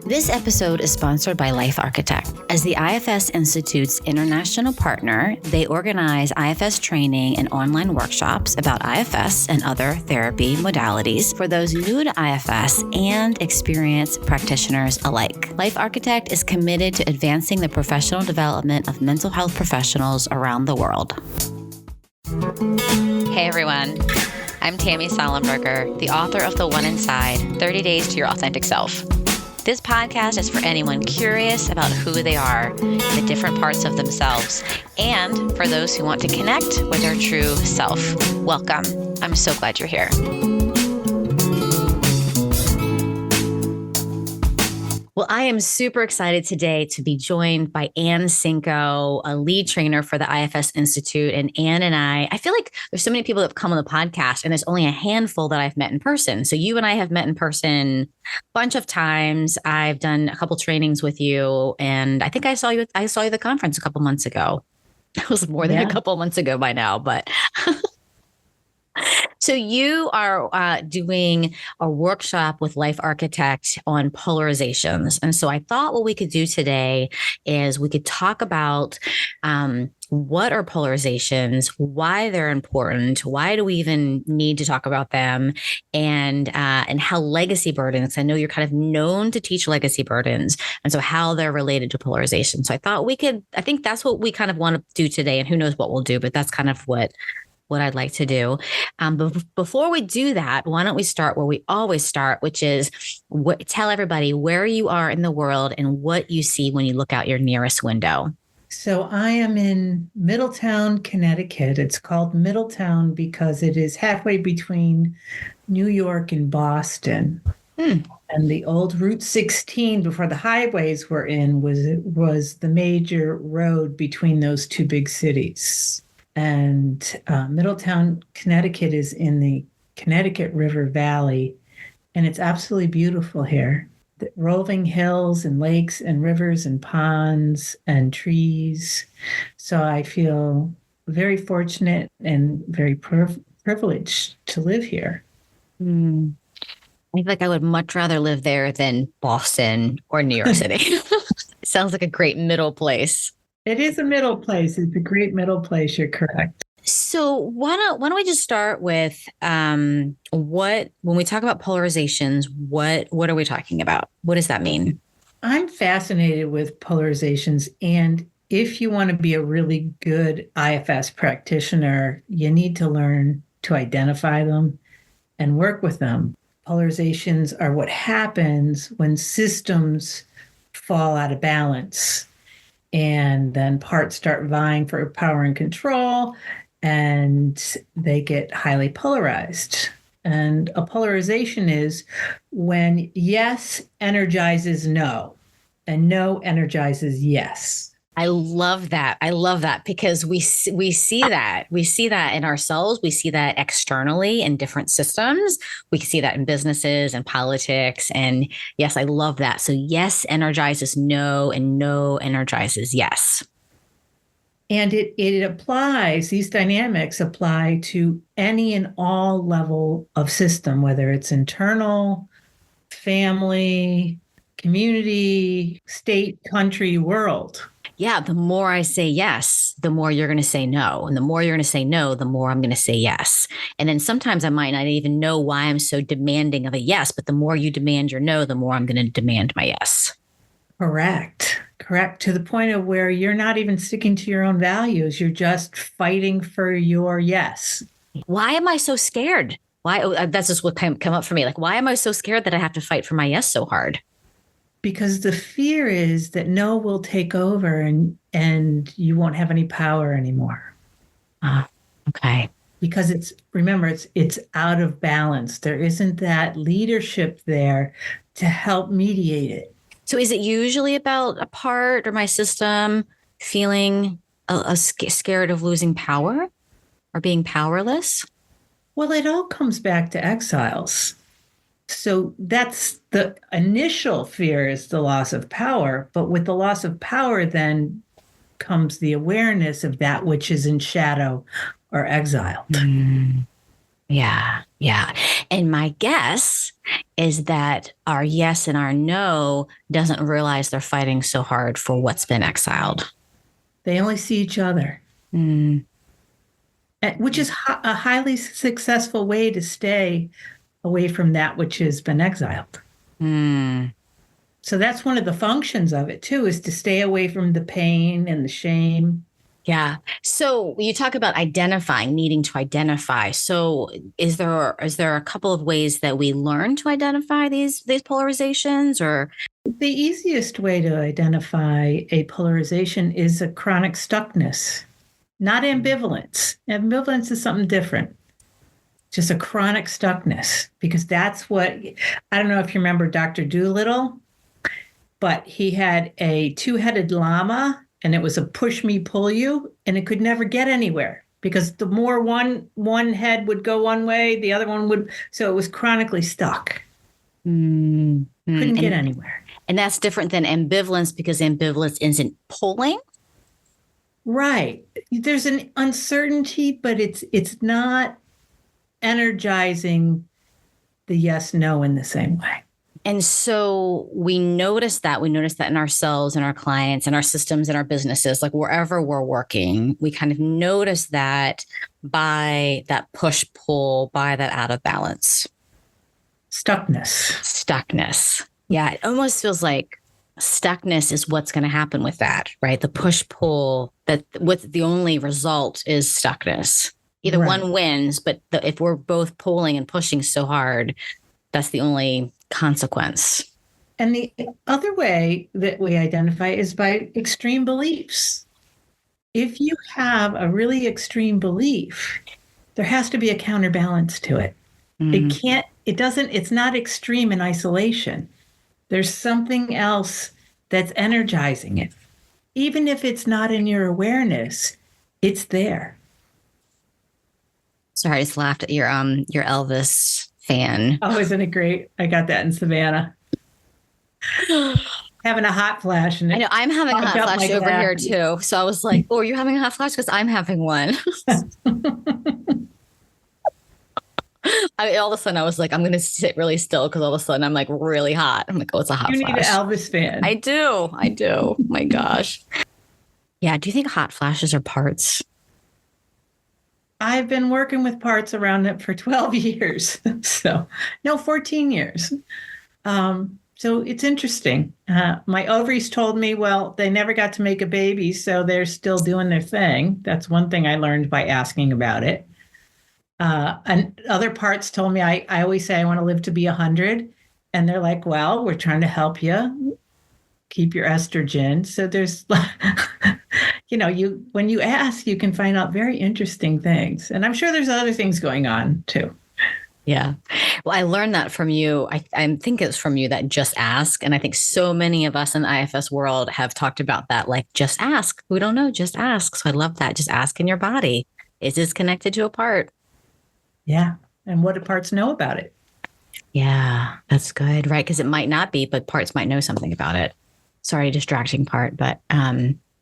This episode is sponsored by Life Architect. As the IFS Institute's international partner, they organize IFS training and online workshops about IFS and other therapy modalities for those new to IFS and experienced practitioners alike. Life Architect is committed to advancing the professional development of mental health professionals around the world. Hey everyone, I'm Tammy Sollenberger, the author of The One Inside, 30 Days to Your Authentic Self. This podcast is for anyone curious about who they are, the different parts of themselves, and for those who want to connect with their true self. Welcome. I'm so glad you're here. Well, I am super excited today to be joined by Ann Sinko, a lead trainer for the IFS Institute. And Ann and I feel like there's so many people that have come on the podcast and there's only a handful that I've met in person. So you and I have met in person a bunch of times. I've done a couple trainings with you, and I think I saw you at the conference a couple months ago. It was more than a couple months ago by now, but so you are doing a workshop with Life Architect on polarizations. And so I thought what we could do today is we could talk about what are polarizations, why they're important, why do we even need to talk about them, and how legacy burdens, I know you're kind of known to teach legacy burdens, and so how they're related to polarization. So I think that's what we kind of want to do today, and who knows what we'll do, but that's kind of what I'd like to do. But before we do that, why don't we start where we always start, which is tell everybody where you are in the world and what you see when you look out your nearest window. So I am in Middletown, Connecticut. It's called Middletown because it is halfway between New York and Boston. And the old Route 16, before the highways were in, was the major road between those two big cities. And Middletown, Connecticut is in the Connecticut River Valley, and it's absolutely beautiful here. The rolling hills and lakes and rivers and ponds and trees. So I feel very fortunate and very privileged to live here. I feel like I would much rather live there than Boston or New York City. It sounds like a great middle place. It is a middle place. It's a great middle place. You're correct. So why don't we just start with when we talk about polarizations, what are we talking about? What does that mean? I'm fascinated with polarizations. And if you want to be a really good IFS practitioner, you need to learn to identify them and work with them. Polarizations are what happens when systems fall out of balance. And then parts start vying for power and control, and they get highly polarized. And a polarization is when yes energizes no, and no energizes yes. I love that because we see that in ourselves. We see that externally in different systems. We see that in businesses and politics. And yes, I love that. So yes energizes no, and no energizes yes. And it applies, these dynamics apply to any and all level of system, whether it's internal, family, community, state, country, world. Yeah, the more I say yes, the more you're going to say no. And the more you're going to say no, the more I'm going to say yes. And then sometimes I might not even know why I'm so demanding of a yes, but the more you demand your no, the more I'm going to demand my yes. Correct. To the point of where you're not even sticking to your own values. You're just fighting for your yes. Why am I so scared? That's just what come up for me. Like, why am I so scared that I have to fight for my yes so hard? Because the fear is that no will take over and you won't have any power anymore. Okay. Because it's out of balance. There isn't that leadership there to help mediate it. So is it usually about a part or my system feeling scared of losing power or being powerless? Well, it all comes back to exiles. So that's the initial fear, is the loss of power. But with the loss of power, then comes the awareness of that which is in shadow or exiled. Yeah. Yeah. And my guess is that our yes and our no doesn't realize they're fighting so hard for what's been exiled. They only see each other, Mm, which is a highly successful way to stay away from that which has been exiled. mm. So that's one of the functions of it too, is to stay away from the pain and the shame. Yeah. So you talk about identifying, needing to identify. So is there a couple of ways that we learn to identify these polarizations or The easiest way to identify a polarization is a chronic stuckness, not ambivalence. Ambivalence is something different. Just a chronic stuckness, because that's what, I don't know if you remember Dr. Doolittle, but he had a two-headed llama and it was a push me pull you, and it could never get anywhere because the more one head would go one way, the other one would, so it was chronically stuck. Couldn't get anywhere. And that's different than ambivalence because ambivalence isn't pulling. Right. There's an uncertainty, but it's not energizing the yes no in the same way. And so we notice that in ourselves and our clients and our systems and our businesses, like wherever we're working, we kind of notice that by that push pull, by that out of balance. Stuckness. Yeah. It almost feels like stuckness is what's going to happen with that, right? The push pull, that with the only result is stuckness. Either one wins, but if we're both pulling and pushing so hard, that's the only consequence. And the other way that we identify is by extreme beliefs. If you have a really extreme belief, there has to be a counterbalance to it. It's not extreme in isolation. There's something else that's energizing it. Even if it's not in your awareness, it's there. Sorry, I just laughed at your Elvis fan. Oh, isn't it great? I got that in Savannah. Having a hot flash. And I know I'm having a hot flash over here too. So I was like, oh, are you having a hot flash? Because I'm having one. All of a sudden I was like, I'm going to sit really still because all of a sudden I'm like really hot. I'm like, oh, it's a hot flash. You need an Elvis fan. I do. My gosh. Yeah. Do you think hot flashes are parts? I've been working with parts around it for 12 years. 14 years. So it's interesting. My ovaries told me, well, they never got to make a baby, so they're still doing their thing. That's one thing I learned by asking about it. And other parts told me, I always say I want to live to be 100. And they're like, well, we're trying to help you keep your estrogen. So there's, when you ask, you can find out very interesting things. And I'm sure there's other things going on too. Yeah. Well, I learned that from you. I think it's from you that just ask. And I think so many of us in the IFS world have talked about that, like just ask. We don't know, just ask. So I love that. Just ask in your body. Is this connected to a part? Yeah. And what do parts know about it? Yeah, that's good. Right. Because it might not be, but parts might know something about it. Sorry, distracting part, but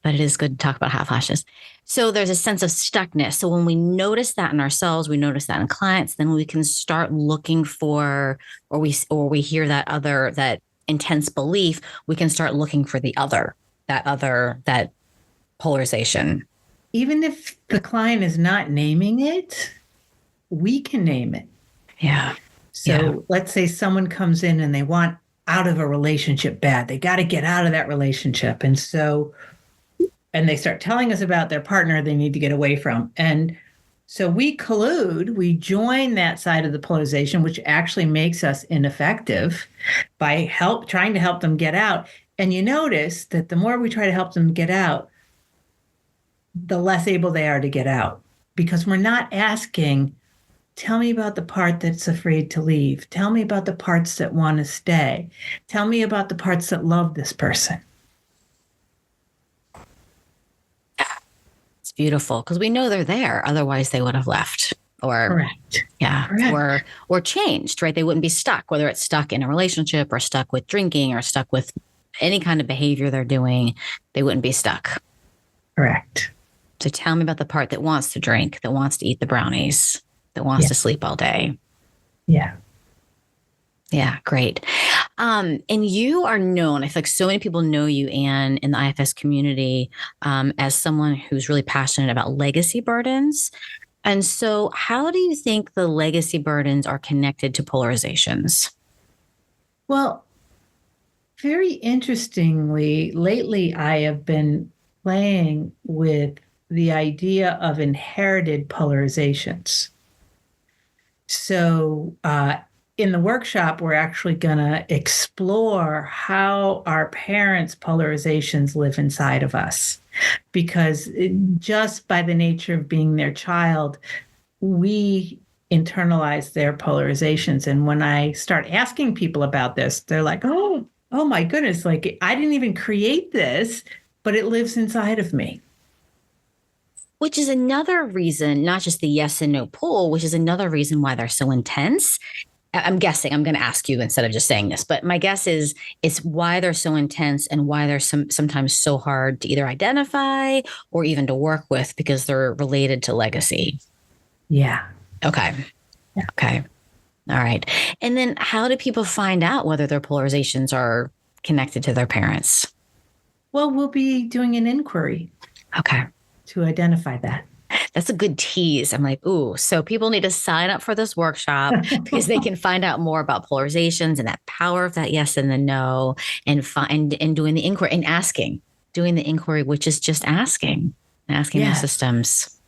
it is good to talk about hot flashes. So there's a sense of stuckness. So when we notice that in ourselves, we notice that in clients, then we can start looking for, or we hear that intense belief, we can start looking for that polarization. Even if the client is not naming it, we can name it. Yeah. So let's say someone comes in and they want out of a relationship bad. They got to get out of that relationship. And they start telling us about their partner they need to get away from. And so we we join that side of the polarization, which actually makes us ineffective by trying to help them get out. And you notice that the more we try to help them get out, the less able they are to get out, because we're not asking, tell me about the part that's afraid to leave. Tell me about the parts that want to stay. Tell me about the parts that love this person. It's beautiful because we know they're there. Otherwise, they would have left. Or correct. Yeah. Correct. Or changed, right? They wouldn't be stuck, whether it's stuck in a relationship or stuck with drinking or stuck with any kind of behavior they're doing. They wouldn't be stuck. Correct. So tell me about the part that wants to drink, that wants to eat the brownies, that wants Yeah. to sleep all day. Yeah. Yeah, great. And you are known, I feel like so many people know you, Ann, in the IFS community, as someone who's really passionate about legacy burdens. And so, how do you think the legacy burdens are connected to polarizations? Well, very interestingly, lately I have been playing with the idea of inherited polarizations. So, in the workshop, we're actually going to explore how our parents' polarizations live inside of us. Because just by the nature of being their child, we internalize their polarizations. And when I start asking people about this, they're like, oh my goodness, like I didn't even create this, but it lives inside of me. Which is another reason, not just the yes and no pool, which is another reason why they're so intense. I'm guessing, I'm going to ask you instead of just saying this, but my guess is it's why they're so intense and why they're sometimes so hard to either identify or even to work with because they're related to legacy. Yeah. Okay. Yeah. Okay. All right. And then how do people find out whether their polarizations are connected to their parents? Well, we'll be doing an inquiry. Okay. To identify that. That's a good tease. I'm like, ooh, so people need to sign up for this workshop because they can find out more about polarizations and that power of that yes and the no, and find and doing the inquiry and doing the inquiry, which is just asking those systems.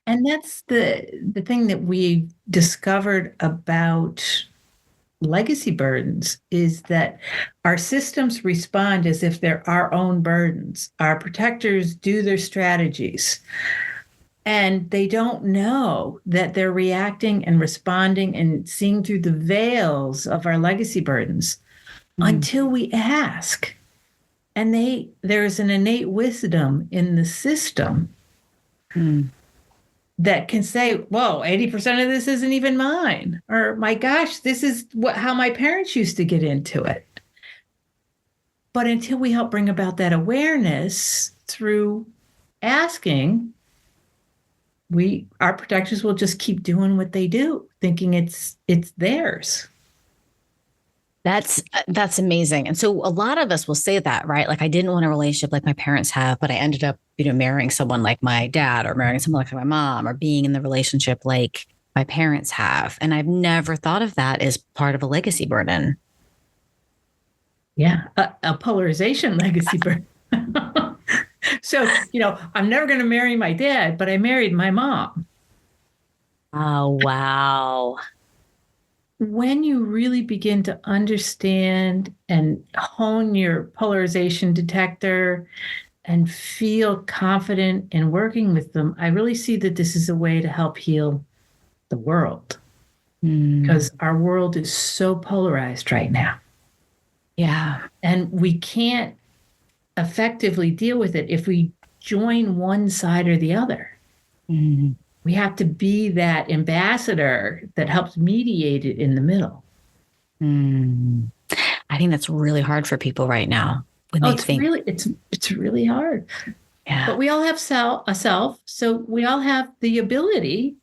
And that's the thing that we discovered about legacy burdens is that our systems respond as if they're our own burdens. Our protectors do their strategies. And they don't know that they're reacting and responding and seeing through the veils of our legacy burdens until we ask. And there's an innate wisdom in the system that can say, whoa, 80% of this isn't even mine. Or my gosh, this is how my parents used to get into it. But until we help bring about that awareness through asking, our protectors will just keep doing what they do, thinking it's theirs. That's amazing. And so a lot of us will say that, right? Like I didn't want a relationship like my parents have, but I ended up, marrying someone like my dad or marrying someone like my mom or being in the relationship like my parents have. And I've never thought of that as part of a legacy burden. Yeah, a polarization legacy burden. So, I'm never going to marry my dad, but I married my mom. Oh, wow. When you really begin to understand and hone your polarization detector and feel confident in working with them, I really see that this is a way to help heal the world because our world is so polarized right now. Yeah. And we can't effectively deal with it if we join one side or the other. We have to be that ambassador that helps mediate it in the middle. I think that's really hard for people right now when they think. It's really hard. Yeah. But we all have a self, so we all have the ability.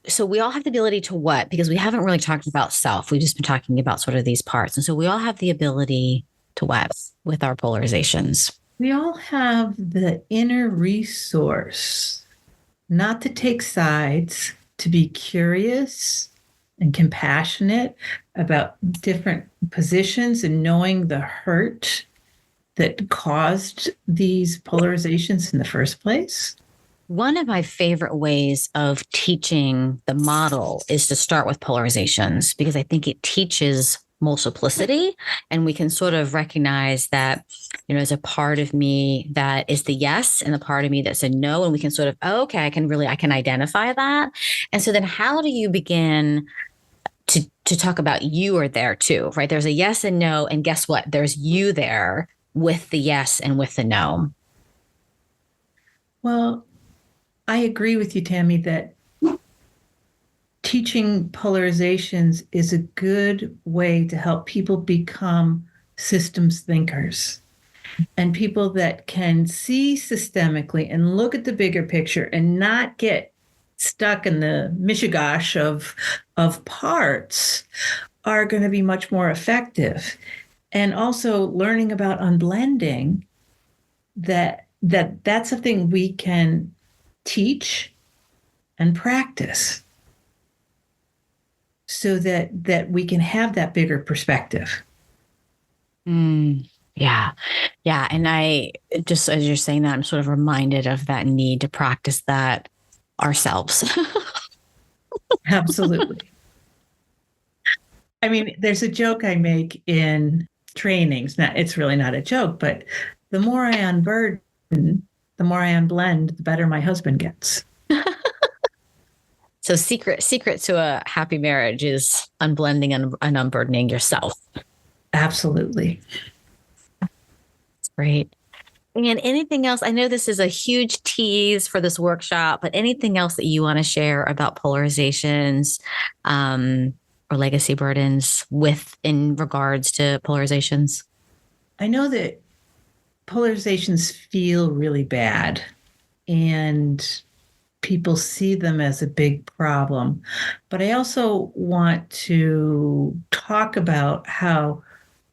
So we all have the ability to what? Because we haven't really talked about self. We've just been talking about sort of these parts. And so we all have the ability to what with our polarizations? We all have the inner resource not to take sides, to be curious and compassionate about different positions and knowing the hurt that caused these polarizations in the first place. One of my favorite ways of teaching the model is to start with polarizations because I think it teaches multiplicity and we can sort of recognize that, there's a part of me that is the yes and the part of me that's a no. And we can sort of, okay, I can identify that. And so then how do you begin to talk about you are there too, right? There's a yes and no. And guess what? There's you there with the yes and with the no. Well, I agree with you, Tammy, that teaching polarizations is a good way to help people become systems thinkers and people that can see systemically and look at the bigger picture and not get stuck in the mishigash of parts are going to be much more effective. And also learning about unblending, that's something we can teach and practice so that we can have that bigger perspective. Yeah. Yeah. And I just, as you're saying that, I'm sort of reminded of that need to practice that ourselves. Absolutely. I mean, there's a joke I make in trainings. Now, it's really not a joke, but the more I unburden, the more I unblend, the better my husband gets. So secret to a happy marriage is unblending and unburdening yourself. Absolutely. That's great. And anything else? I know this is a huge tease for this workshop, but anything else that you want to share about polarizations or legacy burdens in regards to polarizations? I know that polarizations feel really bad and people see them as a big problem. But I also want to talk about how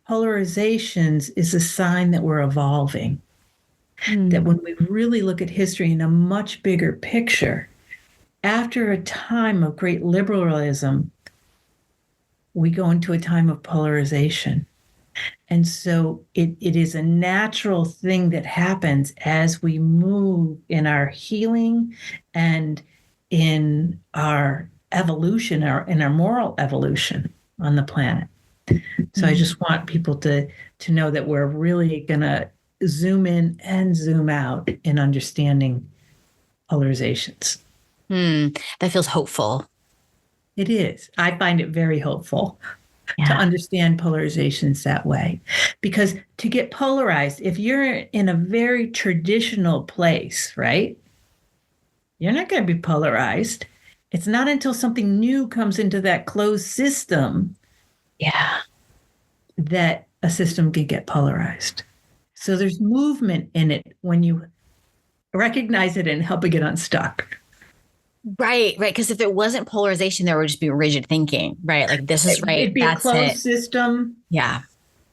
polarizations is a sign that we're evolving. That when we really look at history in a much bigger picture, after a time of great liberalism, we go into a time of polarization. And so it is a natural thing that happens as we move in our healing and in our evolution, in our moral evolution on the planet. So I just want people to know that we're really going to zoom in and zoom out in understanding polarizations. That feels hopeful. It is. I find it very hopeful to understand polarizations that way. Because to get polarized, if you're in a very traditional place, right, you're not going to be polarized. It's not until something new comes into that closed system that a system can get polarized. So there's movement in it when you recognize it and help it get unstuck. Right. Because if it wasn't polarization, there would just be rigid thinking, right? Like this is right. It'd be that's a closed it. system. Yeah.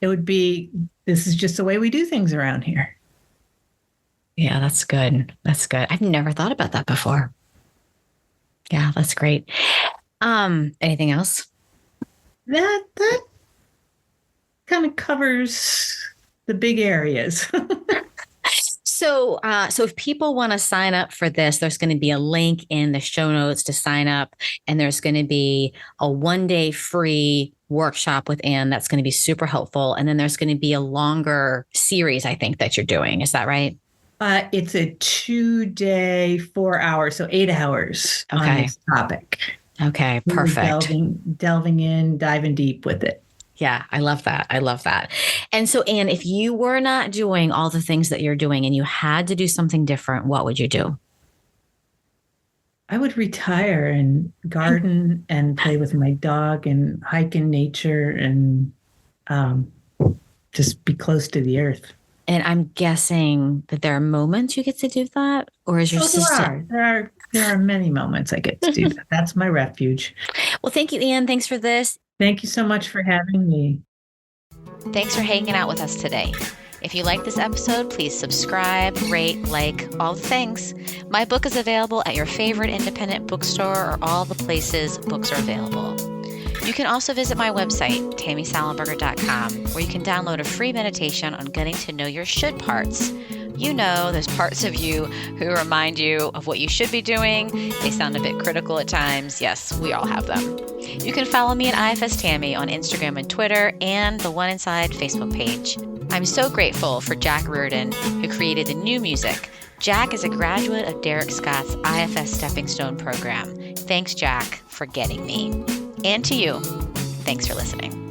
It would be, this is just the way we do things around here. Yeah, that's good. That's good. I've never thought about that before. Yeah, that's great. Anything else? That kind of covers the big areas. So if people want to sign up for this, there's going to be a link in the show notes to sign up, and there's going to be a 1-day free workshop with Ann that's going to be super helpful. And then there's going to be a longer series, I think, that you're doing. Is that right? It's a 2-day, 4 hours, so 8 hours on this topic. Okay, perfect. Really delving in, diving deep with it. Yeah, I love that. I love that. And so, Ann, if you were not doing all the things that you're doing and you had to do something different, what would you do? I would retire and garden and play with my dog and hike in nature and just be close to the earth. And I'm guessing that there are moments you get to do that, or is your sister? There are many moments I get to do that. That's my refuge. Well, thank you, Ann. Thanks for this. Thank you so much for having me. Thanks for hanging out with us today. If you like this episode, please subscribe, rate, like, all the things. My book is available at your favorite independent bookstore or all the places books are available. You can also visit my website, tammysalenberger.com, where you can download a free meditation on getting to know your should parts. You know, those parts of you who remind you of what you should be doing. They sound a bit critical at times. Yes, we all have them. You can follow me at IFS Tammy on Instagram and Twitter and the One Inside Facebook page. I'm so grateful for Jack Reardon, who created the new music. Jack is a graduate of Derek Scott's IFS Stepping Stone program. Thanks, Jack, for getting me. And to you, thanks for listening.